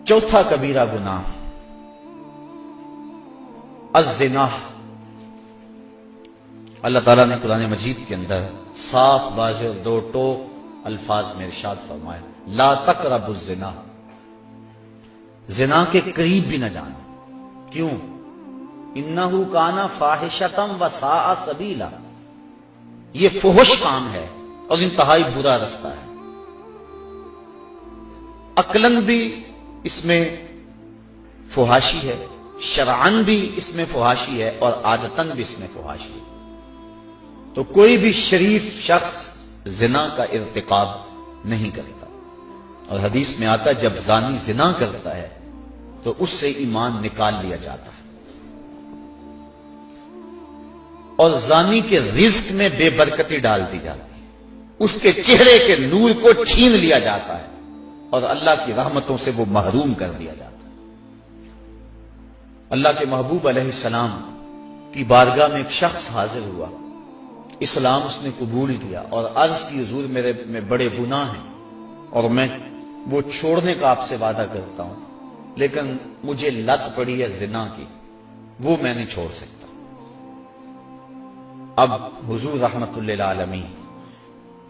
چوتھا کبیرہ گناہ الزنا۔ اللہ تعالیٰ نے قرآن مجید کے اندر صاف واضح دو ٹوک الفاظ میں ارشاد فرمایا لا تقربوا الزنا، زنا کے قریب بھی نہ جانا۔ کیوں؟ انہ کان فاحشۃ وساء سبیلا، یہ فحش کام ہے اور انتہائی برا رستہ ہے۔ عقلاً بھی اس میں فحاشی ہے، شرعاً بھی اس میں فحاشی ہے، اور عادتاً بھی اس میں فحاشی ہے۔ تو کوئی بھی شریف شخص زنا کا ارتکاب نہیں کرتا، اور حدیث میں آتا ہے جب زانی زنا کرتا ہے تو اس سے ایمان نکال لیا جاتا ہے، اور زانی کے رزق میں بے برکتی ڈال دی جاتی ہے، اس کے چہرے کے نور کو چھین لیا جاتا ہے، اور اللہ کی رحمتوں سے وہ محروم کر دیا جاتا ہے۔ اللہ کے محبوب علیہ السلام کی بارگاہ میں ایک شخص حاضر ہوا، اسلام اس نے قبول کیا اور عرض کی حضور میرے میں بڑے گناہ ہیں اور میں وہ چھوڑنے کا آپ سے وعدہ کرتا ہوں، لیکن مجھے لت پڑی ہے زنا کی، وہ میں نہیں چھوڑ سکتا۔ اب حضور رحمت اللہ العالمین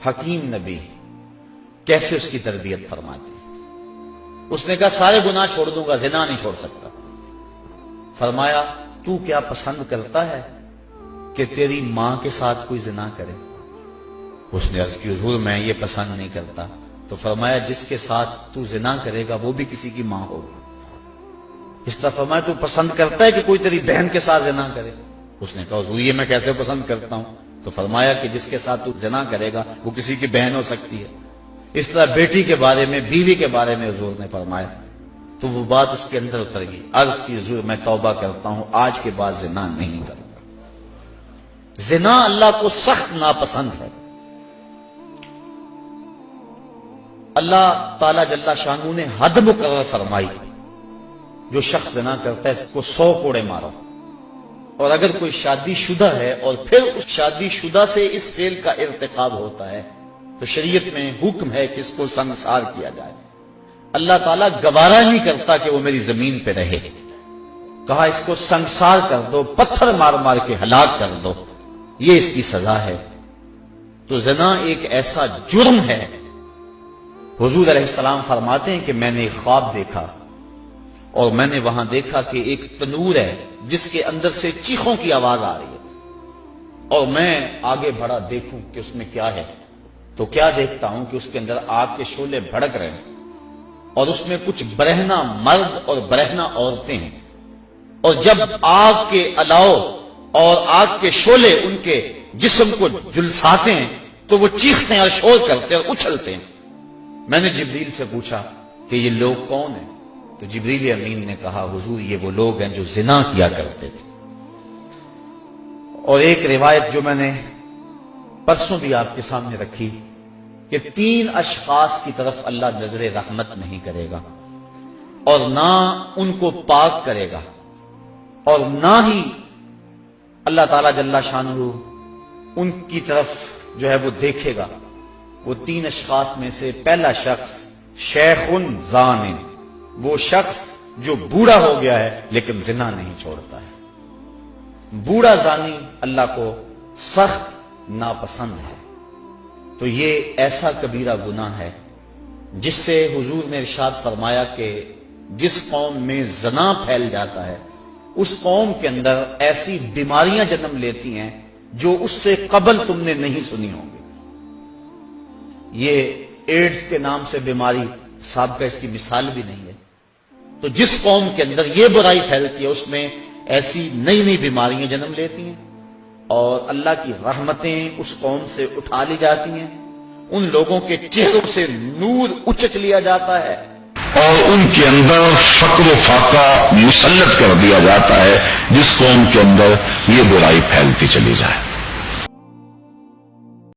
حکیم نبی کیسے اس کی تربیت فرماتے ہیں؟ اس نے کہا سارے گناہ چھوڑ دوں گا، زنا نہیں چھوڑ سکتا۔ فرمایا تو کیا پسند کرتا ہے کہ تیری ماں کے ساتھ کوئی زنا کرے؟ اس نے عرض کی حضور میں یہ پسند نہیں کرتا۔ تو فرمایا جس کے ساتھ تو زنا کرے گا وہ بھی کسی کی ماں ہوگی۔ اس طرح فرمایا تو پسند کرتا ہے کہ کوئی تیری بہن کے ساتھ زنا کرے؟ اس نے کہا حضور یہ میں کیسے پسند کرتا ہوں؟ تو فرمایا کہ جس کے ساتھ تو زنا کرے گا وہ کسی کی بہن ہو سکتی ہے۔ اس طرح بیٹی کے بارے میں، بیوی کے بارے میں حضور نے فرمایا، تو وہ بات اس کے اندر اتر گئی۔ عرض کی حضور میں توبہ کرتا ہوں، آج کے بعد زنا نہیں کروں گا۔ زنا اللہ کو سخت ناپسند ہے۔ اللہ تعالی جل شانہ نے حد مقرر فرمائی، جو شخص زنا کرتا ہے اس کو 100 کوڑے مارو، اور اگر کوئی شادی شدہ ہے اور پھر اس شادی شدہ سے اس فعل کا ارتکاب ہوتا ہے تو شریعت میں حکم ہے کہ اس کو سنگسار کیا جائے۔ اللہ تعالیٰ گوارا نہیں کرتا کہ وہ میری زمین پہ رہے، کہا اس کو سنگسار کر دو، پتھر مار مار کے ہلاک کر دو، یہ اس کی سزا ہے۔ تو زنا ایک ایسا جرم ہے۔ حضور علیہ السلام فرماتے ہیں کہ میں نے ایک خواب دیکھا، اور میں نے وہاں دیکھا کہ ایک تنور ہے جس کے اندر سے چیخوں کی آواز آ رہی ہے، اور میں آگے بڑھا دیکھوں کہ اس میں کیا ہے، تو کیا دیکھتا ہوں کہ اس کے اندر آگ کے شعلے بھڑک رہے ہیں، اور اس میں کچھ برہنہ مرد اور برہنہ عورتیں ہیں، اور جب آگ کے الاؤ اور آگ کے شعلے ان کے جسم کو جلساتے ہیں تو وہ چیختے ہیں اور شور کرتے ہیں اور اچھلتے ہیں۔ میں نے جبریل سے پوچھا کہ یہ لوگ کون ہیں؟ تو جبریل امین نے کہا حضور یہ وہ لوگ ہیں جو زنا کیا کرتے تھے۔ اور ایک روایت جو میں نے پرسوں بھی آپ کے سامنے رکھی کہ 3 اشخاص کی طرف اللہ نظر رحمت نہیں کرے گا، اور نہ ان کو پاک کرے گا، اور نہ ہی اللہ تعالیٰ جل شانہ ان کی طرف جو ہے وہ دیکھے گا۔ وہ 3 اشخاص میں سے پہلا شخص شیخ زان، وہ شخص جو بوڑھا ہو گیا ہے لیکن زنا نہیں چھوڑتا ہے۔ بوڑھا زانی اللہ کو سخت ناپسند ہے۔ تو یہ ایسا کبیرہ گناہ ہے جس سے حضور نے ارشاد فرمایا کہ جس قوم میں زنا پھیل جاتا ہے اس قوم کے اندر ایسی بیماریاں جنم لیتی ہیں جو اس سے قبل تم نے نہیں سنی ہوں گی۔ یہ ایڈز کے نام سے بیماری سابقہ اس کی مثال بھی نہیں ہے۔ تو جس قوم کے اندر یہ برائی پھیلتی ہے اس میں ایسی نئی نئی بیماریاں جنم لیتی ہیں، اور اللہ کی رحمتیں اس قوم سے اٹھا لی جاتی ہیں، ان لوگوں کے چہروں سے نور اچک لیا جاتا ہے، اور ان کے اندر فقر و فاقہ مسلط کر دیا جاتا ہے جس قوم کے اندر یہ برائی پھیلتی چلی جائے۔